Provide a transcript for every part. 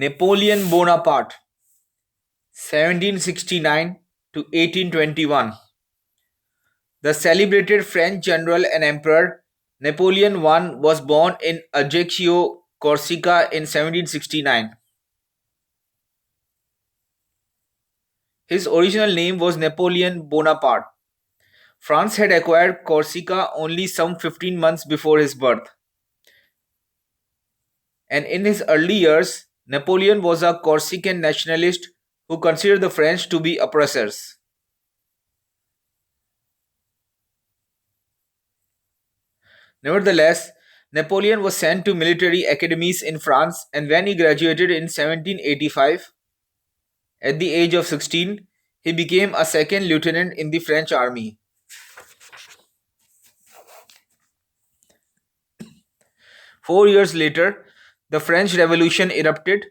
Napoleon Bonaparte, 1769 to 1821. The celebrated French general and emperor Napoleon I was born in Ajaccio, Corsica in 1769. His original name was Napoleon Bonaparte. France had acquired Corsica only some 15 months before his birth, and in his early years, Napoleon was a Corsican nationalist who considered the French to be oppressors. Nevertheless, Napoleon was sent to military academies in France, and when he graduated in 1785, at the age of 16, he became a second lieutenant in the French army. 4 years later, the French Revolution erupted,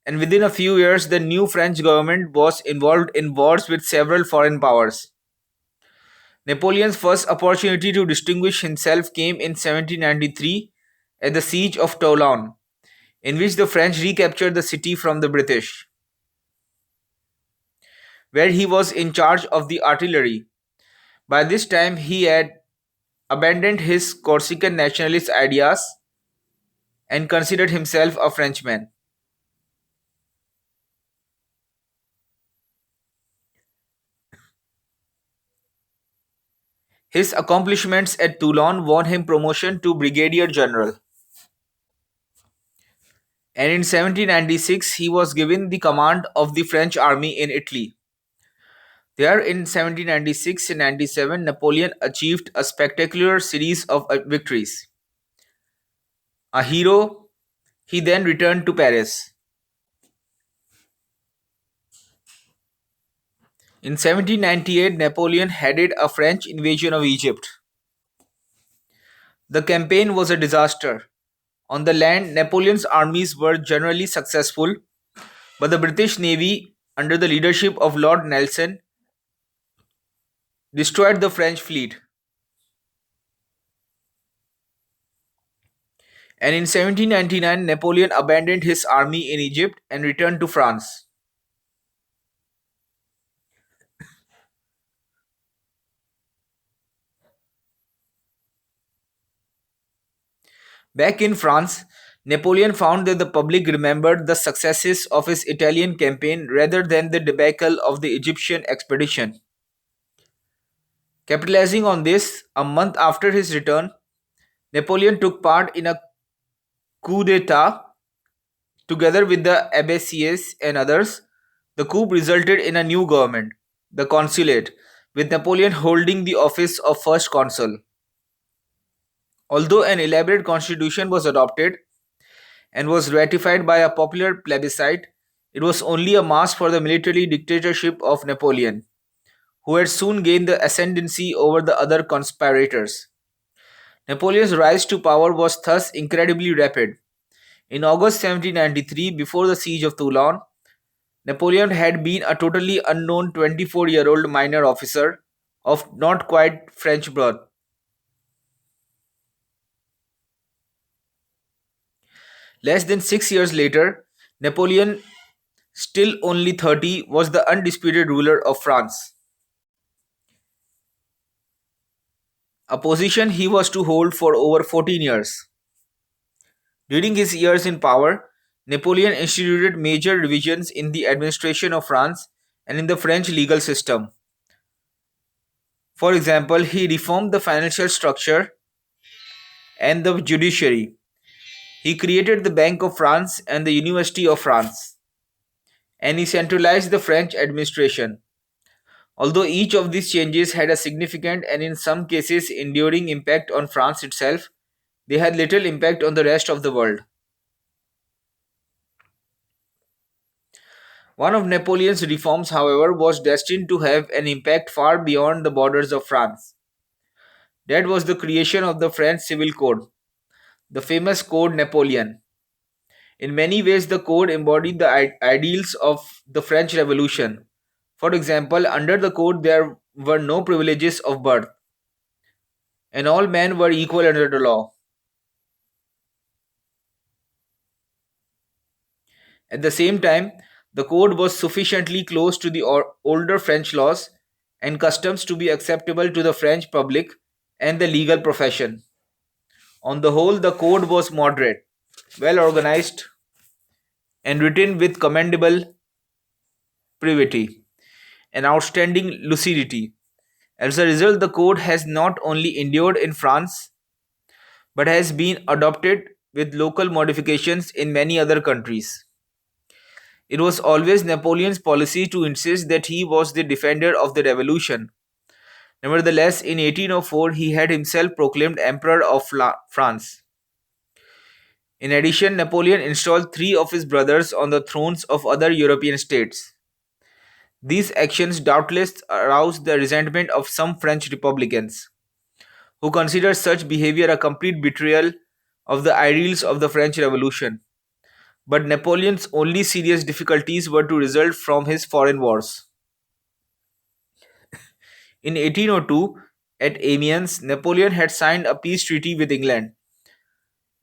and within a few years, the new French government was involved in wars with several foreign powers. Napoleon's first opportunity to distinguish himself came in 1793 at the Siege of Toulon, in which the French recaptured the city from the British, where he was in charge of the artillery. By this time, he had abandoned his Corsican nationalist ideas and considered himself a Frenchman. His accomplishments at Toulon won him promotion to brigadier general, and in 1796 he was given the command of the French army in Italy. There, in 1796 and 97, Napoleon achieved a spectacular series of victories. A hero, he then returned to Paris. In 1798, Napoleon headed a French invasion of Egypt. The campaign was a disaster. On the land, Napoleon's armies were generally successful, but the British Navy, under the leadership of Lord Nelson, destroyed the French fleet. And in 1799, Napoleon abandoned his army in Egypt and returned to France. Back in France, Napoleon found that the public remembered the successes of his Italian campaign rather than the debacle of the Egyptian expedition. Capitalizing on this, a month after his return, Napoleon took part in a coup d'etat together with the Abbasies and others. The coup resulted in a new government, the Consulate, with Napoleon holding the office of First Consul. Although an elaborate constitution was adopted and was ratified by a popular plebiscite, it was only a mask for the military dictatorship of Napoleon, who had soon gained the ascendancy over the other conspirators. Napoleon's rise to power was thus incredibly rapid. In August 1793, before the siege of Toulon, Napoleon had been a totally unknown 24-year-old minor officer of not quite French birth. Less than 6 years later, Napoleon, still only 30, was the undisputed ruler of France, a position he was to hold for over 14 years. During his years in power, Napoleon instituted major revisions in the administration of France and in the French legal system. For example, he reformed the financial structure and the judiciary. He created the Bank of France and the University of France, and he centralized the French administration. Although each of these changes had a significant and in some cases enduring impact on France itself, they had little impact on the rest of the world. One of Napoleon's reforms, however, was destined to have an impact far beyond the borders of France. That was the creation of the French Civil Code, the famous Code Napoleon. In many ways, the code embodied the ideals of the French Revolution. For example, under the code, there were no privileges of birth, and all men were equal under the law. At the same time, the code was sufficiently close to the older French laws and customs to be acceptable to the French public and the legal profession. On the whole, the code was moderate, well organized, and written with commendable brevity and outstanding lucidity. As a result, the code has not only endured in France but has been adopted with local modifications in many other countries. It was always Napoleon's policy to insist that he was the defender of the revolution. Nevertheless, in 1804, he had himself proclaimed Emperor of France. In addition, Napoleon installed three of his brothers on the thrones of other European states. These actions doubtless aroused the resentment of some French Republicans, who considered such behavior a complete betrayal of the ideals of the French Revolution. But Napoleon's only serious difficulties were to result from his foreign wars. In 1802, at Amiens, Napoleon had signed a peace treaty with England,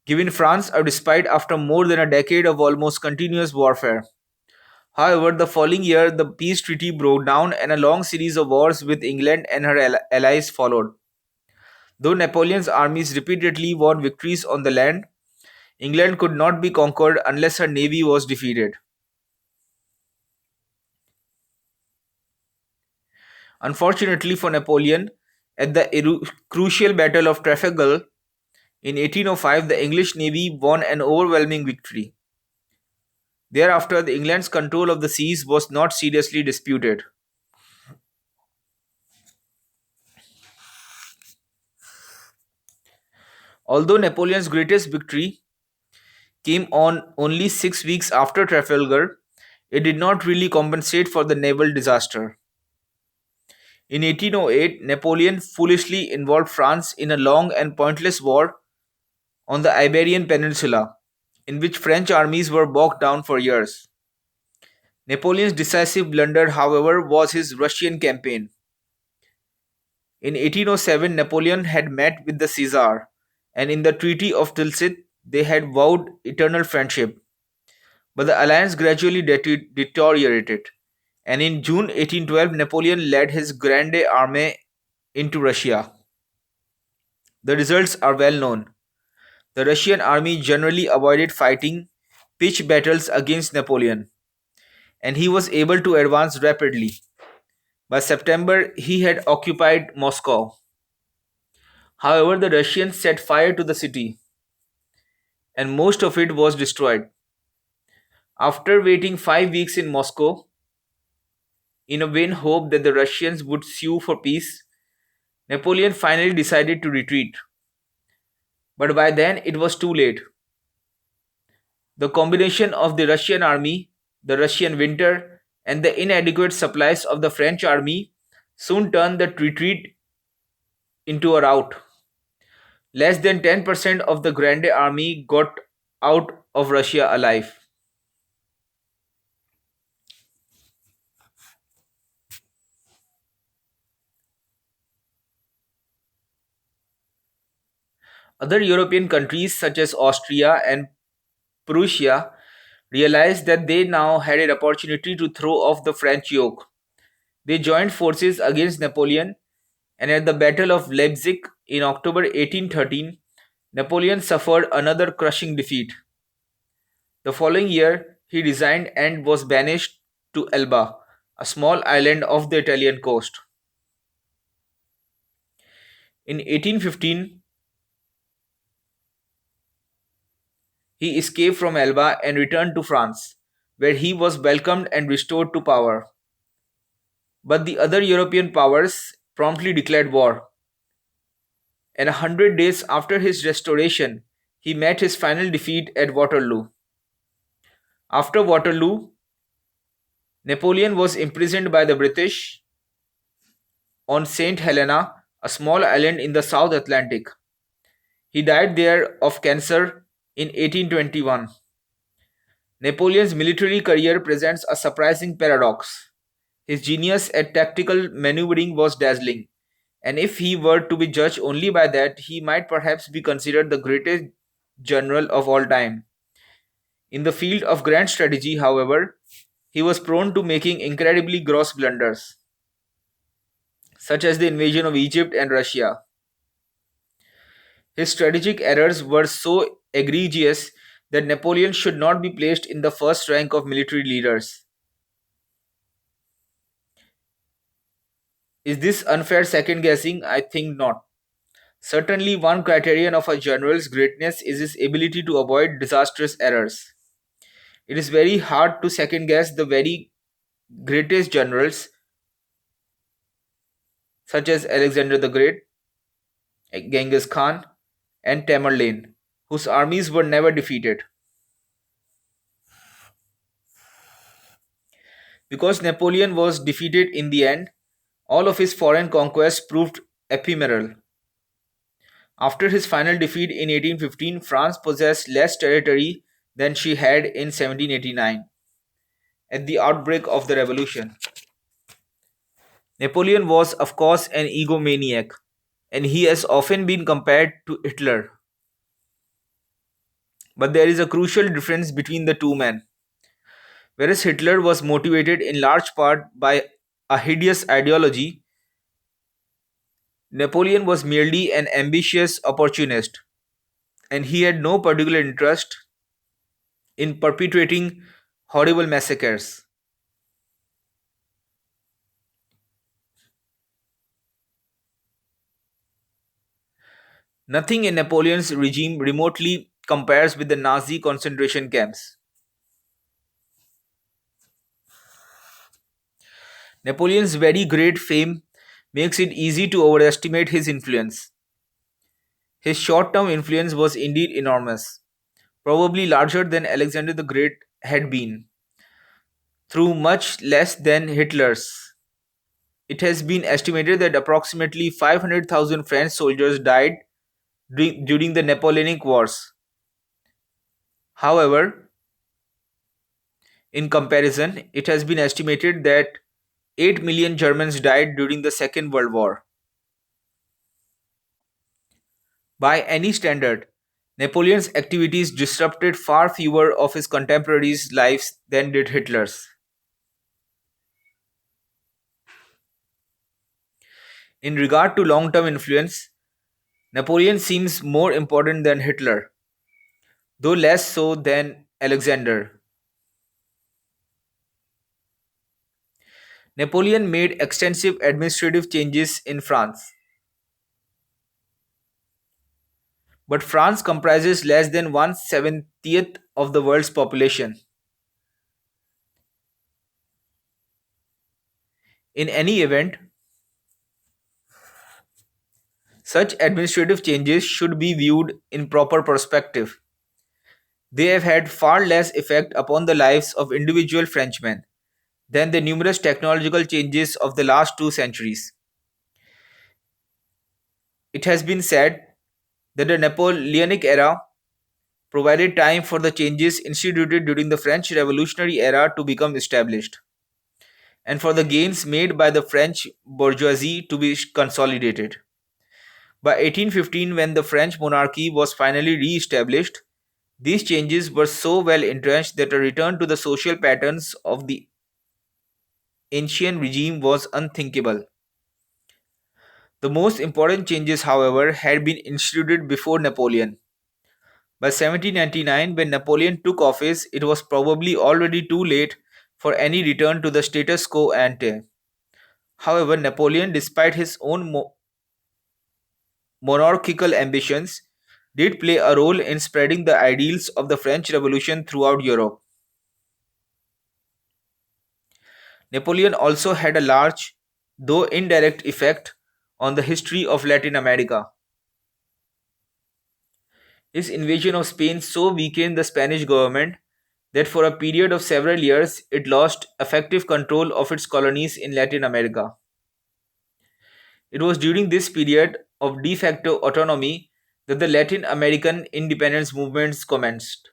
giving France a respite after more than a decade of almost continuous warfare. However, the following year, the peace treaty broke down and a long series of wars with England and her allies followed. Though Napoleon's armies repeatedly won victories on the land, England could not be conquered unless her navy was defeated. Unfortunately for Napoleon, at the crucial Battle of Trafalgar in 1805, the English navy won an overwhelming victory. Thereafter, England's control of the seas was not seriously disputed. Although Napoleon's greatest victory came on only 6 weeks after Trafalgar, it did not really compensate for the naval disaster. In 1808, Napoleon foolishly involved France in a long and pointless war on the Iberian Peninsula, in which French armies were bogged down for years. Napoleon's decisive blunder, however, was his Russian campaign. In 1807, Napoleon had met with the Caesar, and in the Treaty of Tilsit, they had vowed eternal friendship. But the alliance gradually deteriorated, and in June 1812, Napoleon led his Grande Armée into Russia. The results are well known. The Russian army generally avoided fighting pitched battles against Napoleon, and he was able to advance rapidly. By September, he had occupied Moscow. However, the Russians set fire to the city, and most of it was destroyed. After waiting 5 weeks in Moscow, in a vain hope that the Russians would sue for peace, Napoleon finally decided to retreat. But by then it was too late. The combination of the Russian army, the Russian winter, and the inadequate supplies of the French army soon turned the retreat into a rout. Less than 10% of the Grande Army got out of Russia alive. Other European countries such as Austria and Prussia realized that they now had an opportunity to throw off the French yoke. They joined forces against Napoleon, and at the Battle of Leipzig in October 1813, Napoleon suffered another crushing defeat. The following year, he resigned and was banished to Elba, a small island off the Italian coast. In 1815, he escaped from Elba and returned to France, where he was welcomed and restored to power. But the other European powers promptly declared war, and 100 days after his restoration, he met his final defeat at Waterloo. After Waterloo, Napoleon was imprisoned by the British on St. Helena, a small island in the South Atlantic. He died there of cancer in 1821. Napoleon's military career presents a surprising paradox. His genius at tactical maneuvering was dazzling, and if he were to be judged only by that, he might perhaps be considered the greatest general of all time. In the field of grand strategy, however, he was prone to making incredibly gross blunders, such as the invasion of Egypt and Russia. His strategic errors were so egregious that Napoleon should not be placed in the first rank of military leaders. Is this unfair second guessing? I think not. Certainly, one criterion of a general's greatness is his ability to avoid disastrous errors. It is very hard to second guess the very greatest generals, such as Alexander the Great, Genghis Khan, and Tamerlane, whose armies were never defeated. Because Napoleon was defeated in the end, all of his foreign conquests proved ephemeral. After his final defeat in 1815, France possessed less territory than she had in 1789 at the outbreak of the revolution. Napoleon was, of course, an egomaniac, and he has often been compared to Hitler. But there is a crucial difference between the two men. Whereas Hitler was motivated in large part by a hideous ideology, Napoleon was merely an ambitious opportunist, and he had no particular interest in perpetrating horrible massacres. Nothing in Napoleon's regime remotely compares with the Nazi concentration camps. Napoleon's very great fame makes it easy to overestimate his influence. His short term influence was indeed enormous, probably larger than Alexander the Great had been, through much less than Hitler's. It has been estimated that approximately 500,000 French soldiers died during the Napoleonic Wars. However, in comparison, it has been estimated that 8 million Germans died during the Second World War. By any standard, Napoleon's activities disrupted far fewer of his contemporaries' lives than did Hitler's. In regard to long term influence, Napoleon seems more important than Hitler, though less so than Alexander. Napoleon made extensive administrative changes in France, but France comprises less than 1/70th of the world's population. In any event, such administrative changes should be viewed in proper perspective. They have had far less effect upon the lives of individual Frenchmen than the numerous technological changes of the last 2 centuries. It has been said that the Napoleonic era provided time for the changes instituted during the French Revolutionary era to become established, and for the gains made by the French bourgeoisie to be consolidated. By 1815, when the French monarchy was finally re established, these changes were so well entrenched that a return to the social patterns of the ancient regime was unthinkable. The most important changes, however, had been instituted before Napoleon. By 1799, when Napoleon took office, it was probably already too late for any return to the status quo ante. However, Napoleon, despite his own monarchical ambitions, did play a role in spreading the ideals of the French Revolution throughout Europe. Napoleon also had a large, though indirect, effect on the history of Latin America. His invasion of Spain so weakened the Spanish government that for a period of several years it lost effective control of its colonies in Latin America. It was during this period of de facto autonomy that the Latin American independence movements commenced.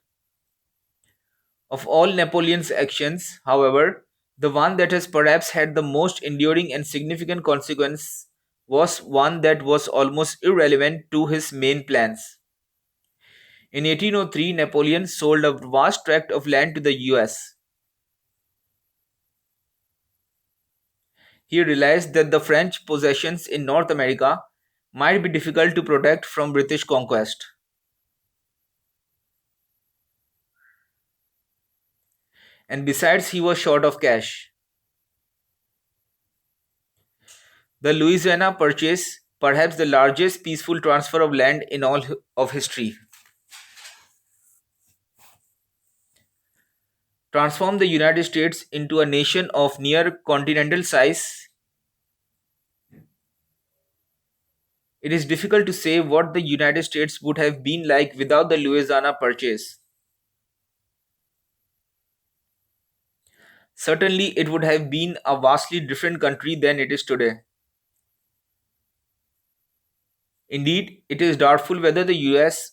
Of all Napoleon's actions, however, the one that has perhaps had the most enduring and significant consequence was one that was almost irrelevant to his main plans. In 1803, Napoleon sold a vast tract of land to the US. He realized that the French possessions in North America might be difficult to protect from British conquest. And besides, he was short of cash. The Louisiana Purchase, perhaps the largest peaceful transfer of land in all of history, transformed the United States into a nation of near continental size. It is difficult to say what the United States would have been like without the Louisiana Purchase. Certainly, it would have been a vastly different country than it is today. Indeed, it is doubtful whether the US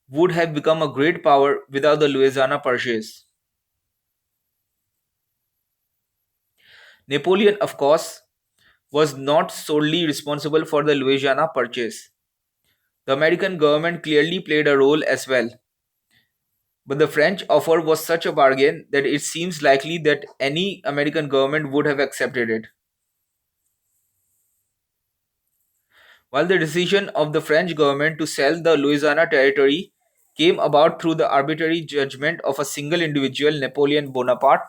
would have become a great power without the Louisiana Purchase. Napoleon, of course, was not solely responsible for the Louisiana Purchase. The American government clearly played a role as well. But the French offer was such a bargain that it seems likely that any American government would have accepted it. While the decision of the French government to sell the Louisiana Territory came about through the arbitrary judgment of a single individual, Napoleon Bonaparte,